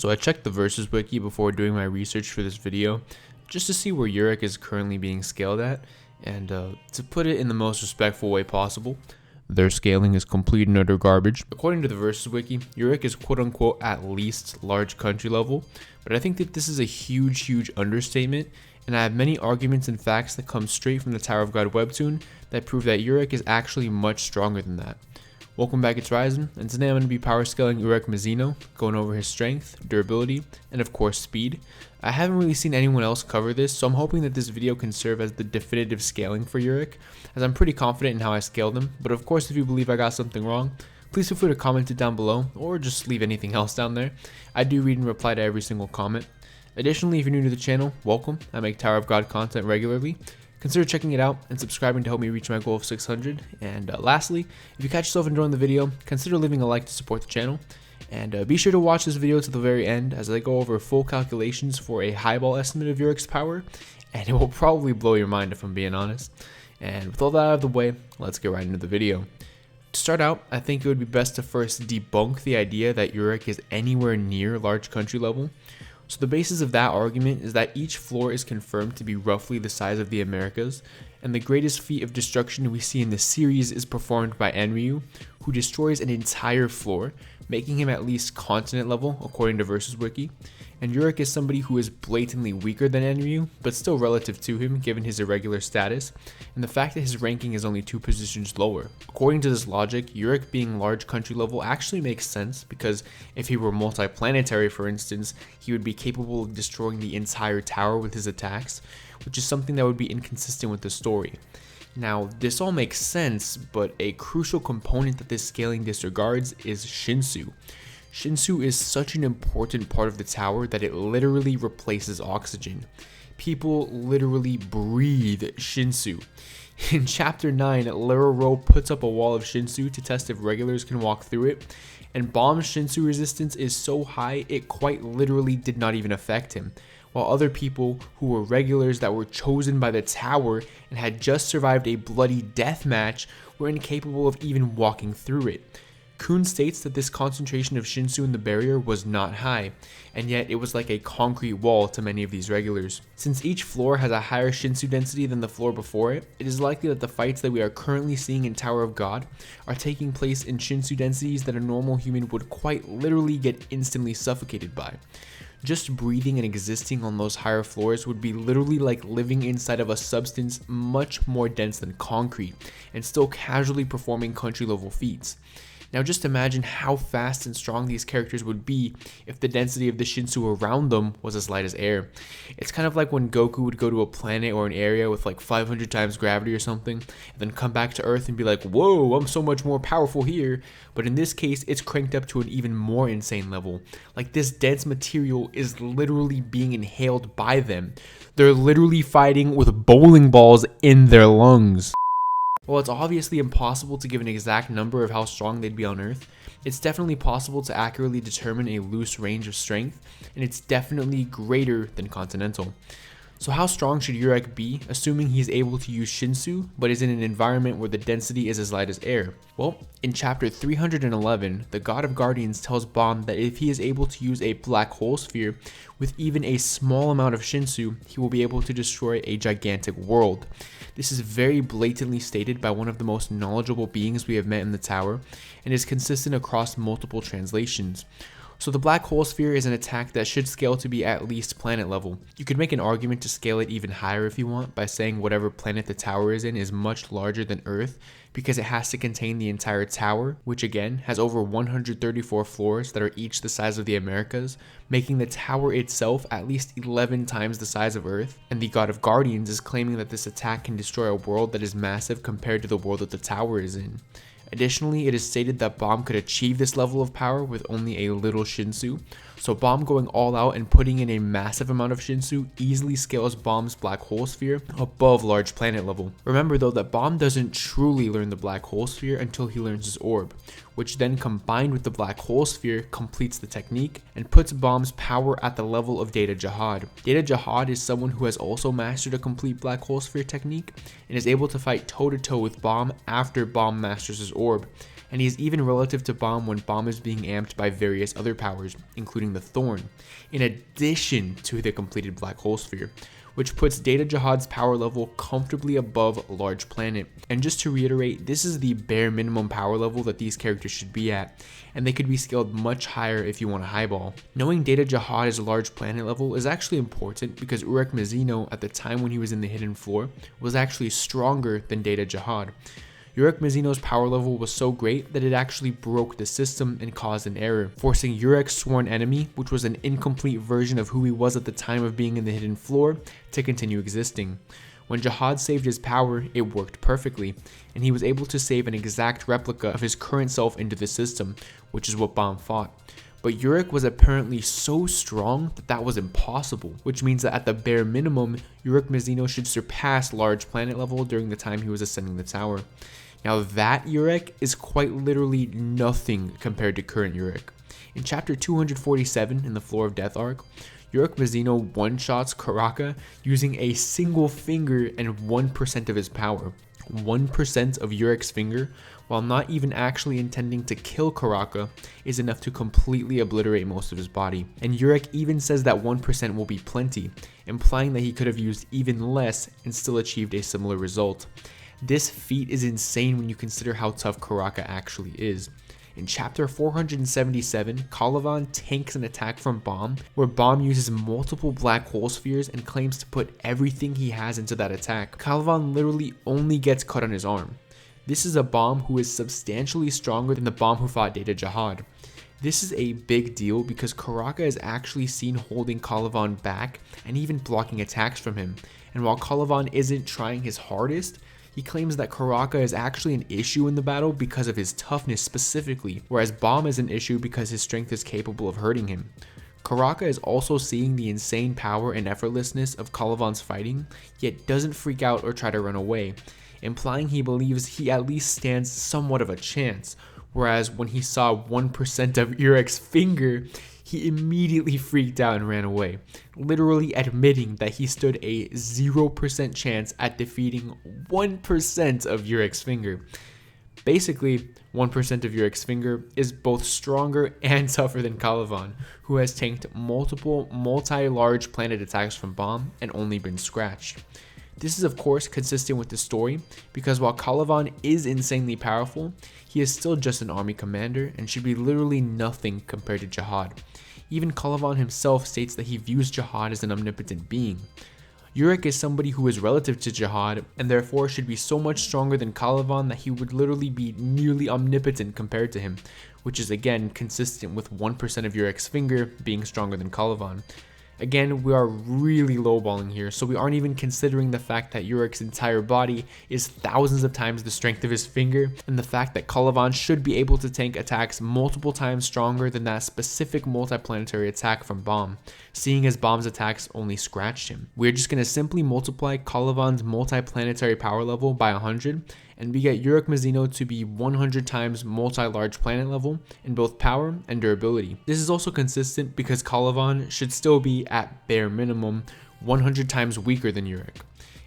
So I checked the Versus wiki before doing my research for this video, just to see where Urek is currently being scaled at, and to put it in the most respectful way possible, their scaling is complete and utter garbage. According to the Versus wiki, Urek is quote unquote at least large country level, but I think that this is a huge understatement, and I have many arguments and facts that come straight from the Tower of God webtoon that prove that Urek is actually much stronger than that. Welcome back, it's Ryzen, and today I'm going to be power scaling Urek Mazino, going over his strength, durability, and of course speed. I haven't really seen anyone else cover this, so I'm hoping that this video can serve as the definitive scaling for Urek, as I'm pretty confident in how I scaled him, but of course if you believe I got something wrong, please feel free to comment it down below, or just leave anything else down there. I do read and reply to every single comment. Additionally, if you're new to the channel, welcome. I make Tower of God content regularly. Consider checking it out and subscribing to help me reach my goal of 600. And lastly, if you catch yourself enjoying the video, consider leaving a like to support the channel. And be sure to watch this video to the very end as I go over full calculations for a highball estimate of Urek's power. And it will probably blow your mind if I'm being honest. And with all that out of the way, let's get right into the video. To start out, I think it would be best to first debunk the idea that Urek is anywhere near large country level. So the basis of that argument is that each floor is confirmed to be roughly the size of the Americas, and the greatest feat of destruction we see in the series is performed by Enryu, who destroys an entire floor, making him at least continent level according to Versus Wiki. And Urek is somebody who is blatantly weaker than Enryu, but still relative to him given his irregular status, and the fact that his ranking is only 2 positions lower. According to this logic, Urek being large country level actually makes sense, because if he were multiplanetary for instance, he would be capable of destroying the entire tower with his attacks, which is something that would be inconsistent with the story. Now, this all makes sense, but a crucial component that this scaling disregards is Shinsu. Shinsu is such an important part of the tower that it literally replaces oxygen. People literally breathe Shinsu. In chapter 9, Lero puts up a wall of Shinsu to test if regulars can walk through it, and Bomb's Shinsu resistance is so high it quite literally did not even affect him, while other people who were regulars that were chosen by the tower and had just survived a bloody death match were incapable of even walking through it. Kuhn states that this concentration of Shinsu in the barrier was not high, and yet it was like a concrete wall to many of these regulars. Since each floor has a higher Shinsu density than the floor before it, it is likely that the fights that we are currently seeing in Tower of God are taking place in Shinsu densities that a normal human would quite literally get instantly suffocated by. Just breathing and existing on those higher floors would be literally like living inside of a substance much more dense than concrete, and still casually performing country level feats. Now just imagine how fast and strong these characters would be if the density of the Shinsu around them was as light as air. It's kind of like when Goku would go to a planet or an area with like 500 times gravity or something, and then come back to Earth and be like, whoa, I'm so much more powerful here. But in this case, it's cranked up to an even more insane level. Like, this dense material is literally being inhaled by them. They're literally fighting with bowling balls in their lungs. While it's obviously impossible to give an exact number of how strong they'd be on Earth, it's definitely possible to accurately determine a loose range of strength, and it's definitely greater than continental. So how strong should Urek be, assuming he's able to use Shinsu, but is in an environment where the density is as light as air? Well, in chapter 311, the God of Guardians tells Bomb that if he is able to use a black hole sphere with even a small amount of Shinsu, he will be able to destroy a gigantic world. This is very blatantly stated by one of the most knowledgeable beings we have met in the tower, and is consistent across multiple translations. So the black hole sphere is an attack that should scale to be at least planet level. You could make an argument to scale it even higher if you want by saying whatever planet the tower is in is much larger than Earth, because it has to contain the entire tower, which again has over 134 floors that are each the size of the Americas, making the tower itself at least 11 times the size of Earth. And the God of Guardians is claiming that this attack can destroy a world that is massive compared to the world that the tower is in. Additionally, it is stated that Bomb could achieve this level of power with only a little Shinsu, so Bomb going all out and putting in a massive amount of Shinsu easily scales Bomb's black hole sphere above large planet level. Remember though that Bomb doesn't truly learn the black hole sphere until he learns his orb, which then combined with the black hole sphere completes the technique and puts Bomb's power at the level of Data Jihad. Data Jihad is someone who has also mastered a complete black hole sphere technique and is able to fight toe to toe with Bomb after Bomb masters his orb. and he is even relative to Bomb when Bomb is being amped by various other powers, including the Thorn, in addition to the completed Black Hole Sphere, which puts Data Jihad's power level comfortably above Large Planet. And just to reiterate, this is the bare minimum power level that these characters should be at, and they could be scaled much higher if you want a highball. Knowing Data Jihad is Large Planet level is actually important because Urek Mazino, at the time when he was in the Hidden Floor, was actually stronger than Data Jihad. Urek Mazino's power level was so great that it actually broke the system and caused an error, forcing Urek's sworn enemy, which was an incomplete version of who he was at the time of being in the Hidden Floor, to continue existing. When Jihad saved his power, it worked perfectly, and he was able to save an exact replica of his current self into the system, which is what Bomb fought. But Urek was apparently so strong that that was impossible, which means that at the bare minimum, Urek Mazino should surpass Large Planet level during the time he was ascending the tower. Now that Urek is quite literally nothing compared to current Urek. In chapter 247 in the Floor of Death arc, Urek Mazino one-shots Karaka using a single finger and 1% of his power. 1% of Urek's finger, while not even actually intending to kill Karaka, is enough to completely obliterate most of his body. And Urek even says that 1% will be plenty, implying that he could have used even less and still achieved a similar result. This feat is insane when you consider how tough Karaka actually is. In chapter 477, Kalvan tanks an attack from Bomb, where Bomb uses multiple black hole spheres and claims to put everything he has into that attack. Kalvan literally only gets cut on his arm. This is a Bomb who is substantially stronger than the Bomb who fought Data Jihad. This is a big deal because Karaka is actually seen holding Kalvan back and even blocking attacks from him, and while Kalvan isn't trying his hardest, he claims that Karaka is actually an issue in the battle because of his toughness specifically, whereas Bomb is an issue because his strength is capable of hurting him. Karaka is also seeing the insane power and effortlessness of Kalvan's fighting, yet doesn't freak out or try to run away, implying he believes he at least stands somewhat of a chance, whereas when he saw 1% of Urek's finger, he immediately freaked out and ran away, literally admitting that he stood a 0% chance at defeating 1% of Urek's finger. Basically, 1% of Urek's finger is both stronger and tougher than Kalvan, who has tanked multiple multi-large planet attacks from Bomb and only been scratched. This is of course consistent with the story, because while Kalvan is insanely powerful, he is still just an army commander and should be literally nothing compared to Jihad. Even Kalvan himself states that he views Jihad as an omnipotent being. Urek is somebody who is relative to Jihad and therefore should be so much stronger than Kalvan that he would literally be nearly omnipotent compared to him, which is again consistent with 1% of Urek's finger being stronger than Kalvan. Again, we are really lowballing here, so we aren't even considering the fact that Urek's entire body is thousands of times the strength of his finger, and the fact that Kalvan should be able to tank attacks multiple times stronger than that specific multiplanetary attack from Bomb, seeing as Bomb's attacks only scratched him. We're just going to simply multiply Kalvan's multiplanetary power level by 100, and we get Urek Mazino to be 100 times multi-large planet level in both power and durability. This is also consistent because Kalvan should still be, at bare minimum, 100 times weaker than Urek.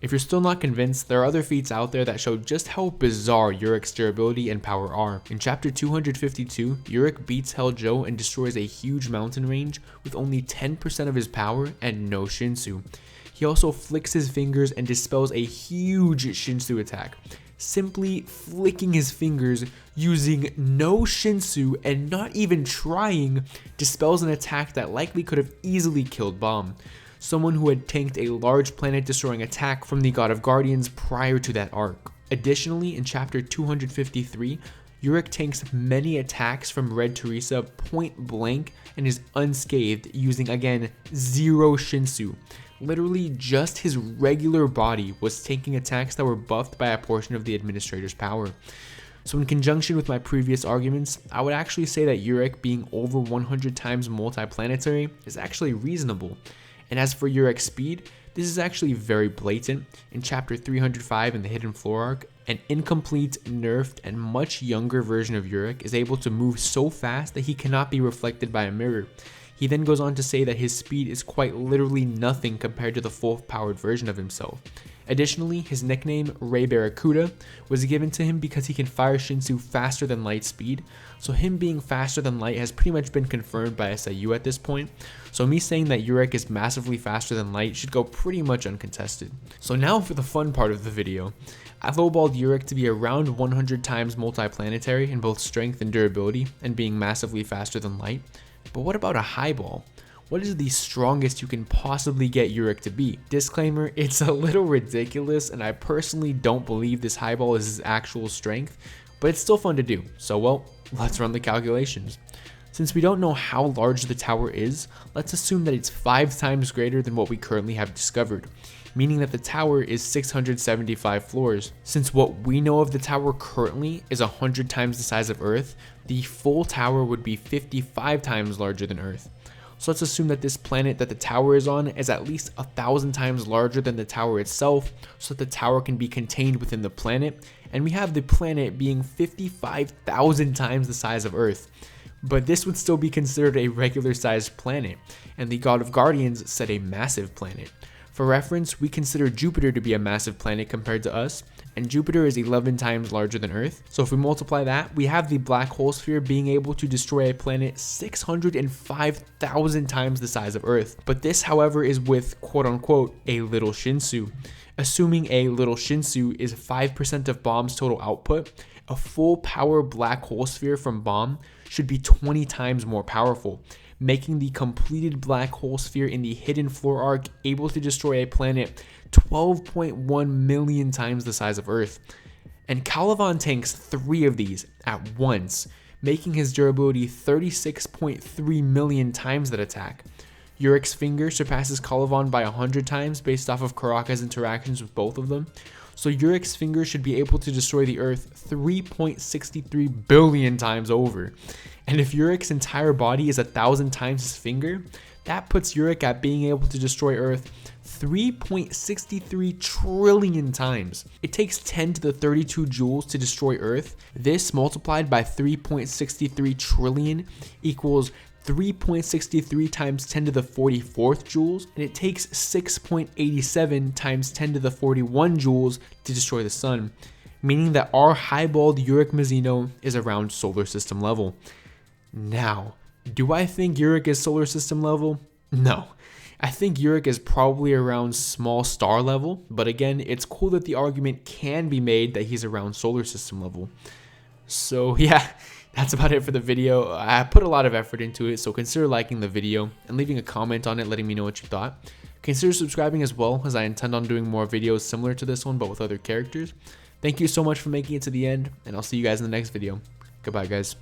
If you're still not convinced, there are other feats out there that show just how bizarre Urek's durability and power are. In chapter 252, Urek beats Hell Joe and destroys a huge mountain range with only 10% of his power and no Shinsu. He also flicks his fingers and dispels a huge Shinsu attack, simply flicking his fingers using no Shinsu and not even trying dispels an attack that likely could have easily killed Bomb, someone who had tanked a large planet destroying attack from the God of Guardians prior to that arc. Additionally, in chapter 253, Urek tanks many attacks from Red Teresa point blank and is unscathed using again 0 Shinsu. Literally just his regular body was tanking attacks that were buffed by a portion of the administrator's power. So in conjunction with my previous arguments, I would actually say that Urek being over 100 times multiplanetary is actually reasonable. And as for Urek Speed, this is actually very blatant. In chapter 305 in the Hidden Floor arc, an incomplete, nerfed, and much younger version of Urek is able to move so fast that he cannot be reflected by a mirror. He then goes on to say that his speed is quite literally nothing compared to the full powered version of himself. Additionally, his nickname, Ray Barracuda, was given to him because he can fire Shinsu faster than light speed, so him being faster than light has pretty much been confirmed by SIU at this point, so me saying that Urek is massively faster than light should go pretty much uncontested. So now for the fun part of the video. I lowballed Urek to be around 100 times multiplanetary in both strength and durability, and being massively faster than light, but what about a highball? What is the strongest you can possibly get Urek to be? Disclaimer, it's a little ridiculous and I personally don't believe this highball is his actual strength, but it's still fun to do, so well, let's run the calculations. Since we don't know how large the tower is, let's assume that it's 5 times greater than what we currently have discovered, meaning that the tower is 675 floors. Since what we know of the tower currently is 100 times the size of Earth, the full tower would be 55 times larger than Earth. So let's assume that this planet that the tower is on is at least 1,000 times larger than the tower itself, so that the tower can be contained within the planet, and we have the planet being 55,000 times the size of Earth. But this would still be considered a regular sized planet, and the God of Guardians said a massive planet. For reference, we consider Jupiter to be a massive planet compared to us, and Jupiter is 11 times larger than Earth. So if we multiply that, we have the black hole sphere being able to destroy a planet 605,000 times the size of Earth. But this, however, is with quote unquote a little Shinsu. Assuming a little Shinsu is 5% of bomb's total output, a full power black hole sphere from bomb should be 20 times more powerful, making the completed black hole sphere in the hidden floor arc able to destroy a planet 12.1 million times the size of Earth. And Kalvan tanks 3 of these at once, making his durability 36.3 million times that attack. Urek's finger surpasses Kalvan by 100 times based off of Karaka's interactions with both of them, so Urek's finger should be able to destroy the Earth 3.63 billion times over. And if Urek's entire body is 1,000 times his finger, that puts Urek at being able to destroy Earth 3.63 trillion times. It takes 10 to the 32 joules to destroy Earth. This multiplied by 3.63 trillion equals 3.63 times 10 to the 44th joules, and it takes 6.87 times 10 to the 41 joules to destroy the sun, meaning that our highballed Urek Mazino is around solar system level. Now, do I think Urek is solar system level? No. I think Urek is probably around small star level, but again, it's cool that the argument can be made that he's around solar system level. So yeah, that's about it for the video. I put a lot of effort into it, so consider liking the video and leaving a comment on it letting me know what you thought. Consider subscribing as well, as I intend on doing more videos similar to this one but with other characters. Thank you so much for making it to the end, and I'll see you guys in the next video. Goodbye, guys.